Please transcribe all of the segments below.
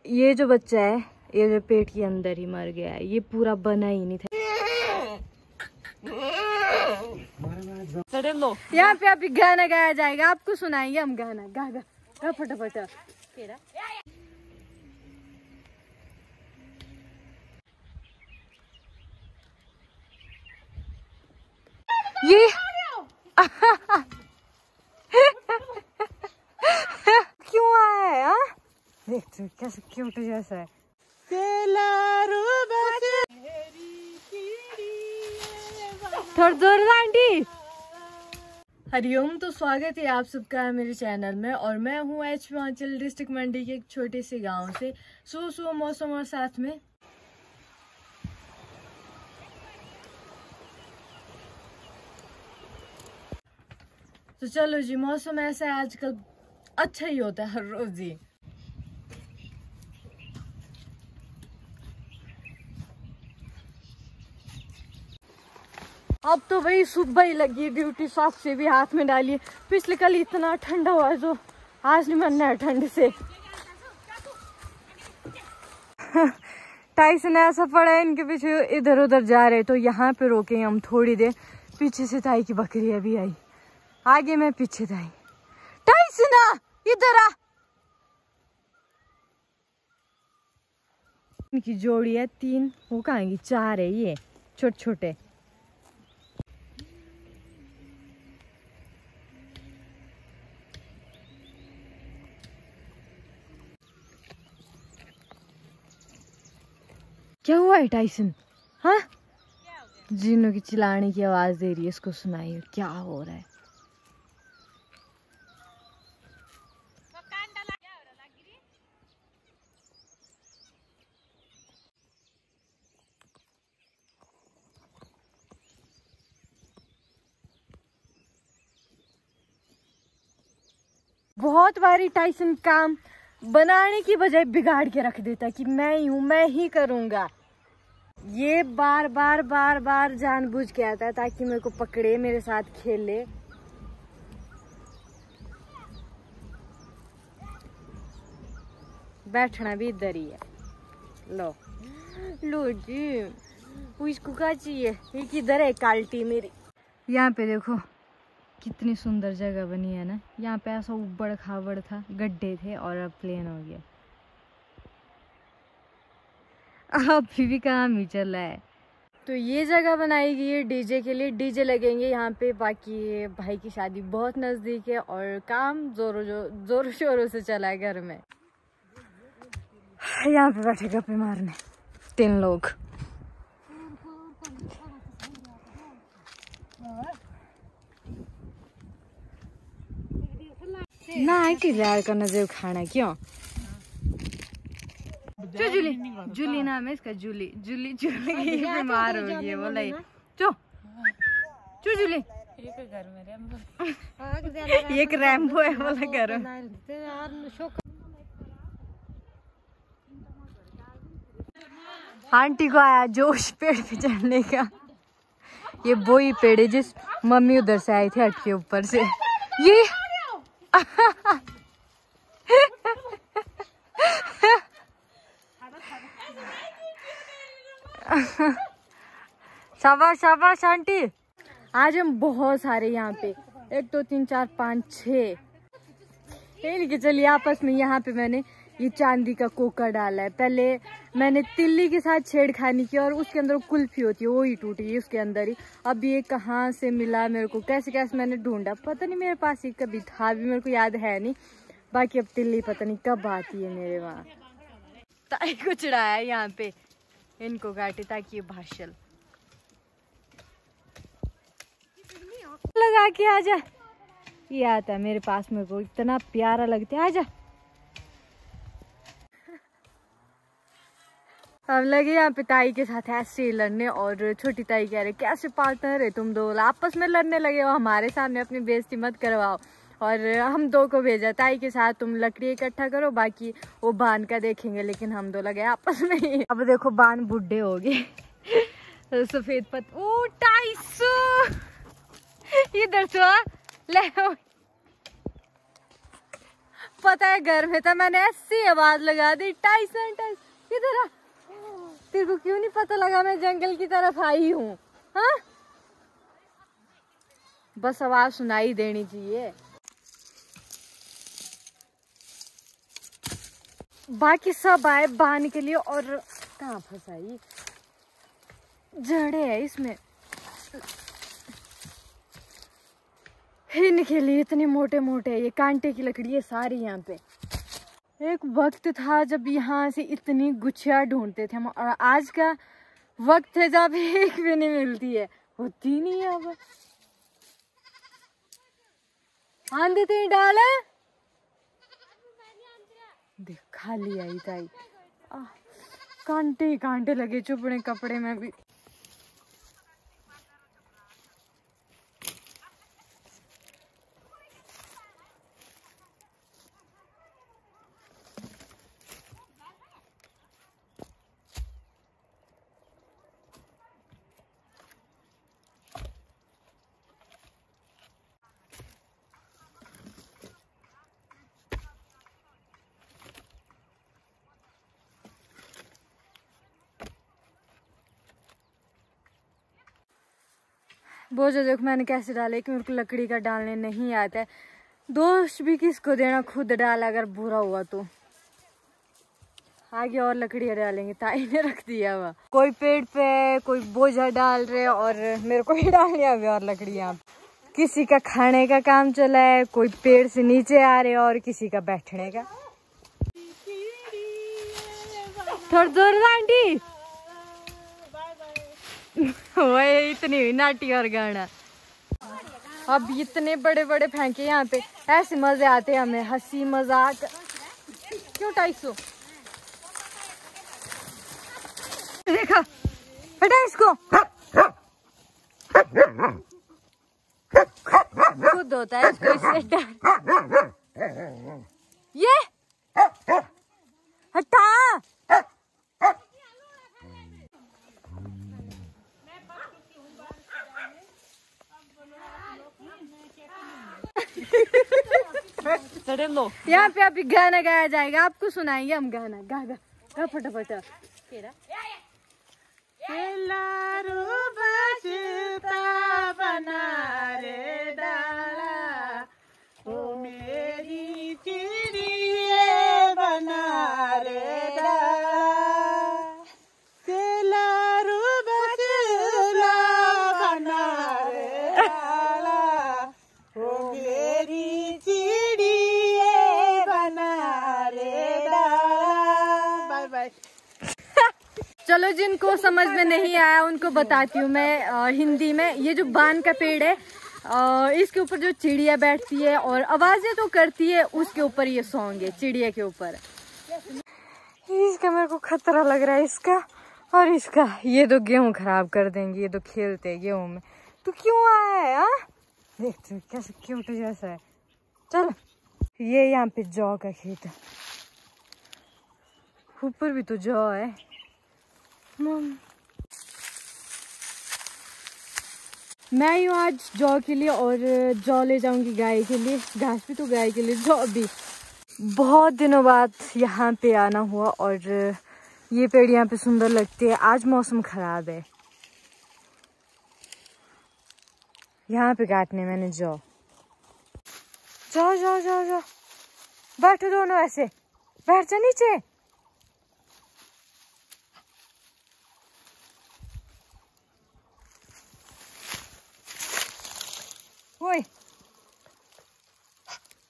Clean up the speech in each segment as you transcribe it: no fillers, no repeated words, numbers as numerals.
ये जो बच्चा है ये जो पेट के अंदर ही मर गया है, ये पूरा बना ही नहीं था। यहाँ पे अभी गाना गाया जाएगा, आपको सुनाएंगे हम गाना। गा गा गा फटाफट। ये क्यों आया है? हाँ देख तू कैसे क्यूट जैसा है। थोड़ा जोर आंटी। हरिओम, तो स्वागत है आप सबका मेरे चैनल में। और मैं हूँ हिमाचल डिस्ट्रिक्ट मंडी के एक छोटे से गांव से। सुबह मौसम और साथ में तो चलो जी, मौसम ऐसा है आजकल, अच्छा ही होता है हर रोज जी। अब तो भाई सुबह ही लगी ड्यूटी, साथ से भी हाथ में डाली। पिछले कल इतना ठंडा हुआ है जो आज नहीं मरना है ठंड से। टाइसन ऐसा पड़ा है, इनके पीछे इधर उधर जा रहे, तो यहाँ पे रोके हम थोड़ी देर। पीछे से ताई की बकरी अभी आई, आगे मैं पीछे ताई। टाइसना इधर आ। इनकी जोड़ी है 3, वो कहाँ की 4 है, ये छोटे छोटे। क्या हुआ है टाइसन? हाँ जीनों की चिल्लाने की आवाज दे रही है, इसको सुनाइए क्या हो रहा है। बहुत बारी टाइसन काम बनाने की बजाय बिगाड़ के रख देता कि मैं ही हूं, मैं ही करूंगा। ये बार बार जानबूझ के आता है ताकि मेरे को पकड़े, मेरे साथ खेले। बैठना भी इधर ही है। लो लो जी, इसको क्या चाहिए? ये किधर है काल्टी मेरी? यहाँ पे देखो कितनी सुंदर जगह बनी है ना। यहाँ पे ऐसा उबड़ खाबड़ था, गड्ढे थे, और अब प्लेन हो गया। अभी भी काम ही चल रहा है। तो ये जगह बनाई गई है डीजे के लिए, डीजे लगेंगे यहाँ पे। बाकी भाई की शादी बहुत नजदीक है और काम जोरों शोरों से चला है घर में। यहाँ पे बैठे गप्पे मारने 3 लोग। ना कि यार का नजर खाना क्यों? जूली जूली नाम है इसका, जूली जूली जूली बीमार हो गई है बोला। चो चो जूली एक रैम्बो है बोला घर। आंटी को आया जोश पेड़ पे चढ़ने का। ये वो ही पेड़ है जिस मम्मी उधर से आई थी हट के ऊपर से। ये शाबाश शाबाश आंटी। आज हम बहुत सारे यहाँ पे 1 2 3 4 5 6 लेके चलिए आपस में। यहाँ पे मैंने ये चांदी का कोका डाला है। पहले मैंने तिल्ली के साथ छेड़खानी की और उसके अंदर कुल्फी होती है वो ही टूट गई उसके अंदर ही। अब ये कहाँ से मिला मेरे को, कैसे कैसे मैंने ढूंढा, पता नहीं। मेरे पास ही कभी था भी, मेरे को याद है नहीं। बाकी अब तिल्ली पता नहीं कब आती है मेरे वहाँ। ताई को चढ़ाया यहाँ पे, इनको काटे ताकि ये भाषल लगा के आजा। ये आता है मेरे पास, मेरे को इतना प्यारा लगता है। आजा। अब लगे यहाँ पे ताई के साथ ऐसे ही लड़ने, और छोटी ताई कह रहे कैसे पार्टनर है तुम दो, आपस में लड़ने लगे हो, हमारे सामने अपनी बेइज्जती मत करवाओ। और हम 2 को भेजा ताई के साथ, तुम लकड़ी इकट्ठा करो, बाकी वो बान का देखेंगे। लेकिन हम 2 लगे आपस में ही। अब देखो बान बुढ़े हो गए। सफेद पत ओ टाइसू इधर तो ले पता है घर में था, मैंने ऐसी आवाज लगा दी, टाइसन टाइसन इधर आ। तेरे को क्यों नहीं पता लगा मैं जंगल की तरफ आई हूँ? हाँ, बस आवाज सुनाई देनी चाहिए। बाकी सब आए बांध के लिए, और कहाँ फंसाई, जड़े है इसमें, इनके लिए इतने मोटे मोटे, ये कांटे की लकड़ी है सारी यहाँ पे। एक वक्त था जब यहाँ से इतनी गुच्छियाँ ढूंढते थे हम, और आज का वक्त है जब एक भी नहीं मिलती है, होती नहीं है अब। आन देते डाले देख, खाली आई ताई, कांटे ही कांटे लगे चुपड़े कपड़े में भी। बोझो देखो मैंने कैसे डाले कि मेरे को लकड़ी का डालने नहीं आता है। दोष भी किसको देना, खुद डाला, अगर बुरा हुआ तो। आगे और लकड़ियाँ डालेंगे, ताई ने रख दिया हुआ। कोई पेड़ पे कोई बोझा डाल रहे, और मेरे को ही डालनी है अभी और लकड़ियाँ। किसी का खाने का काम चला है, कोई पेड़ से नीचे आ रहे, और किसी का बैठने का। थोड़ा जोर आंटी वही इतनी हुई नाटी और गाना। अब इतने बड़े बड़े फेंके यहाँ पे, ऐसे मजे आते हैं हमें, हंसी मजाक। क्यों 250? देखा, हटा इसको। खुद होता है इसको, इससे डर। ये हटा। यहाँ पे अभी गाना गाया जाएगा, आपको सुनाएंगे हम गाना। गा गा गा फटाफट। बना रे डाला, ओ मेरी चिड़िए बना रे डाला, लारू बचला बना रे डाला, ओ मेरी चिड़िए बना रे डाला। Bye bye. चलो, जिनको समझ में नहीं आया उनको बताती हूँ मैं हिंदी में। ये जो बान का पेड़ है, इसके ऊपर जो चिड़िया बैठती है और आवाजें तो करती है, उसके ऊपर ये सॉन्ग है, चिड़िया के ऊपर। इसका मेरे को खतरा लग रहा है, इसका और इसका। ये तो गेहूं खराब कर देंगे, ये तो खेलते हैं गेहूं में। तू क्यों आया है? हाँ, देखते कैसे क्यूट जैसा है। चल, ये यहाँ पे जौ का खेत है, ऊपर भी तो जौ है। मैं यूँ आज जौ के लिए, और जौ ले जाऊंगी गाय के लिए, घास भी तो गाय के लिए, जौ भी। बहुत दिनों बाद यहाँ पे आना हुआ, और ये पेड़ यहाँ पे सुंदर लगते हैं। आज मौसम खराब है, यहाँ पे काटने मैंने जौ। जाओ जाओ जाओ जाओ, बैठो दोनों, ऐसे बैठ जा नीचे। ओए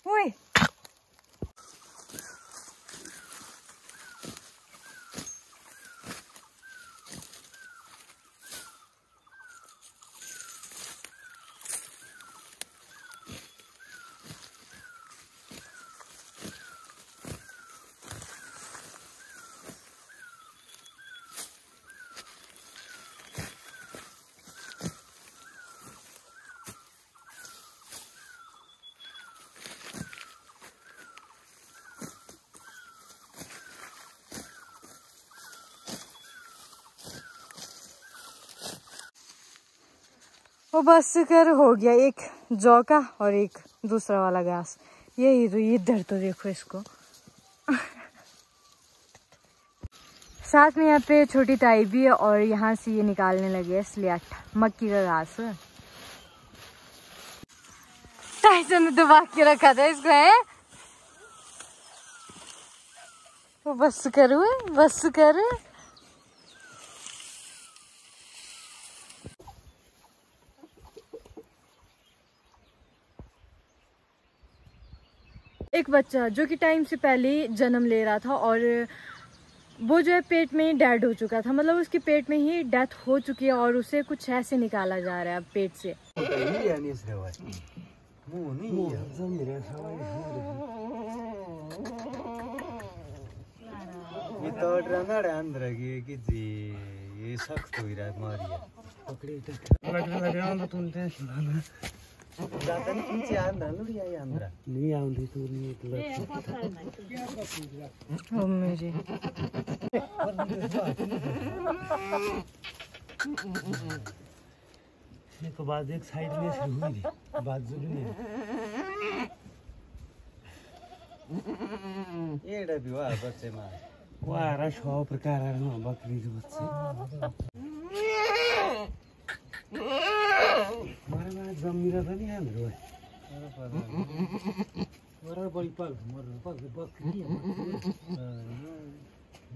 ओए, वो बस कर हो गया, एक जौ का और एक दूसरा वाला घास। यही तो, इधर तो देखो इसको। साथ में यहाँ पे छोटी ताई भी है और यहाँ से ये निकालने लगे हैं स्लेट, मक्की का घास। टाइसन ने दबा के रखा था इसको, है वो बस करो, बस कर। एक बच्चा जो कि टाइम से पहले जन्म ले रहा था और वो जो है पेट में ही डेड हो चुका था, मतलब उसके पेट में ही डेथ हो चुकी है और उसे कुछ ऐसे निकाला जा रहा है अब पेट से। ये सख्त हो रहा है मारिया जाता नहीं पीछे आंध्रा लुड़िया ये आंध्रा नहीं आउंदी तू नहीं ओ मेरी के बाद एक साइड में शुरू हुई बाजू में ये डबी हुआ बच्चे में वो आ रहा 100 प्रकार आ रहा बकरी के बच्चे मारे मारे जमीरा था नहीं हाम्रो मरा बड़ी पाल मरा बकरी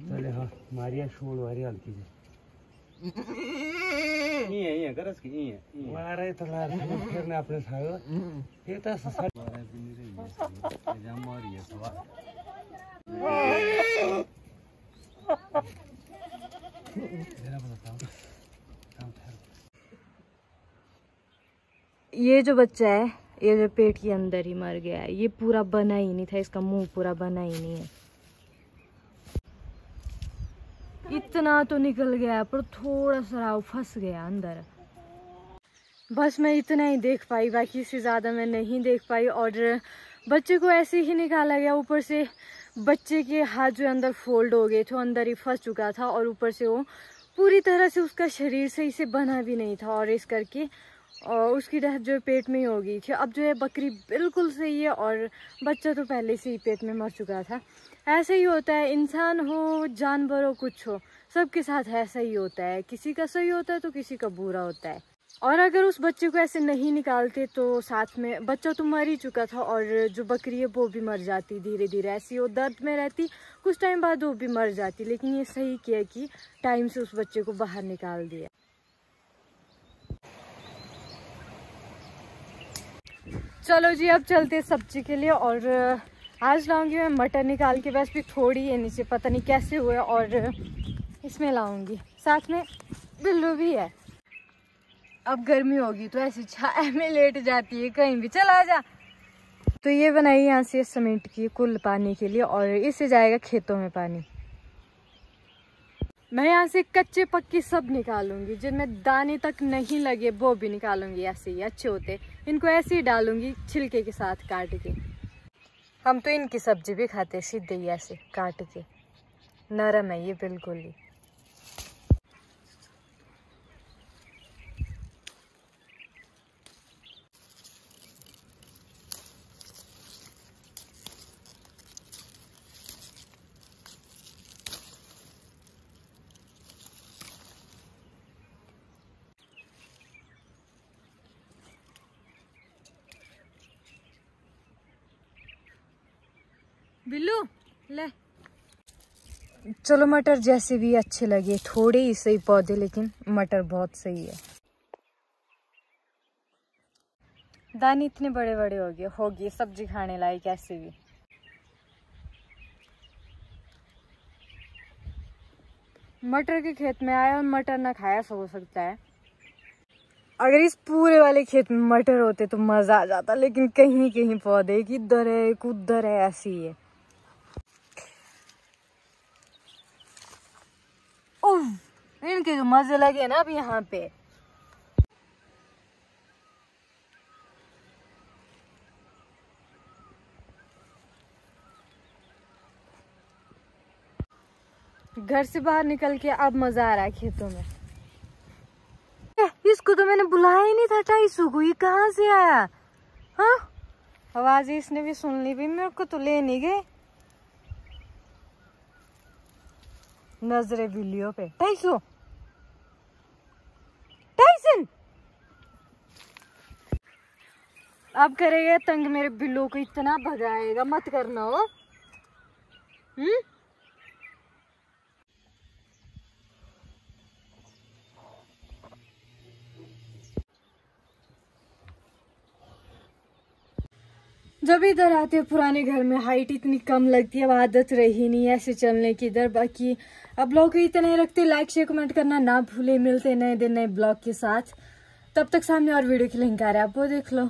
चले हाँ मारिया छोड़ वारी हल्की से ये करस की ये मारे तो लार फिर ने अपने सायो ये तो ससा मारे भी नहीं रही जम मारी है सवाल जरा बताओ ये जो बच्चा है, ये जो पेट के अंदर ही मर गया है, ये पूरा बना ही नहीं था, इसका मुंह पूरा बना ही नहीं है। इतना तो निकल गया पर थोड़ा सा फंस गया अंदर। बस मैं इतना ही देख पाई, बाकी इससे ज़्यादा मैं नहीं देख पाई। और बच्चे को ऐसे ही निकाला गया, ऊपर से बच्चे के हाथ जो अंदर फोल्ड हो गए थे, अंदर ही फंस चुका था और ऊपर से वो पूरी तरह से उसका शरीर सही से बना भी नहीं था और इस करके और उसकी डेथ जो पेट में ही हो गई थी। अब जो है बकरी बिल्कुल सही है और बच्चा तो पहले से ही पेट में मर चुका था। ऐसे ही होता है, इंसान हो जानवर हो कुछ हो, सबके साथ ऐसा ही होता है, किसी का सही होता है तो किसी का बुरा होता है। और अगर उस बच्चे को ऐसे नहीं निकालते तो साथ में बच्चा तो मर ही चुका था और जो बकरी है वो भी मर जाती धीरे धीरे, ऐसी वो दर्द में रहती, कुछ टाइम बाद वो भी मर जाती। लेकिन ये सही किया कि टाइम से उस बच्चे को बाहर निकाल दिया। चलो जी अब चलते सब्जी के लिए। और आज लाऊंगी मैं मटर निकाल के, बस भी थोड़ी है नीचे, पता नहीं कैसे हुए, और इसमें लाऊंगी। साथ में बिल्लू भी है। अब गर्मी होगी तो ऐसी छाया में लेट जाती है कहीं भी, चला जा। तो ये बनाई यहाँ से सीमेंट की कुल पानी के लिए और इससे जाएगा खेतों में पानी। मैं यहाँ से कच्चे पक्के सब निकालूंगी, जिनमें दाने तक नहीं लगे वो भी निकालूंगी। ऐसे ही अच्छे होते, इनको ऐसे ही डालूंगी छिलके के साथ काट के। हम तो इनकी सब्जी भी खाते सीधे ही ऐसे काट के, नरम है ये बिल्कुल ही। बिल्लू ले चलो, मटर जैसे भी अच्छे लगे, थोड़े ही सही पौधे लेकिन मटर बहुत सही है। दाने इतने बड़े बड़े हो गए सब्जी खाने लायक ऐसे भी। मटर के खेत में आया और मटर ना खाया सो हो सकता है। अगर इस पूरे वाले खेत में मटर होते तो मजा आ जाता, लेकिन कहीं कहीं पौधे किधर है कुधर है, ऐसी है। इनके जो मजे लगे ना अब यहाँ पे। घर से बाहर निकल के अब मजा आ रहा है खेतों में। इसको तो मैंने बुलाया ही नहीं था टाइसू को, ये कहाँ से आया? हाँ आवाज इसने भी सुन ली भी, मेरे को तो ले नहीं गए। नजरे बिल्लियों पे। टाइसन अब करेगा तंग, मेरे बिल्लों को इतना भगाएगा, मत करना हो। जब इधर आते हैं पुराने घर में हाइट इतनी कम लगती है, अब आदत रही नहीं ऐसे चलने की इधर। बाकी अब ब्लॉग इतना ही रखते, लाइक शेयर कमेंट करना ना भूले। मिलते नए दिन नए ब्लॉग के साथ, तब तक सामने और वीडियो की लिंक आ रहा है, आप वो देख लो।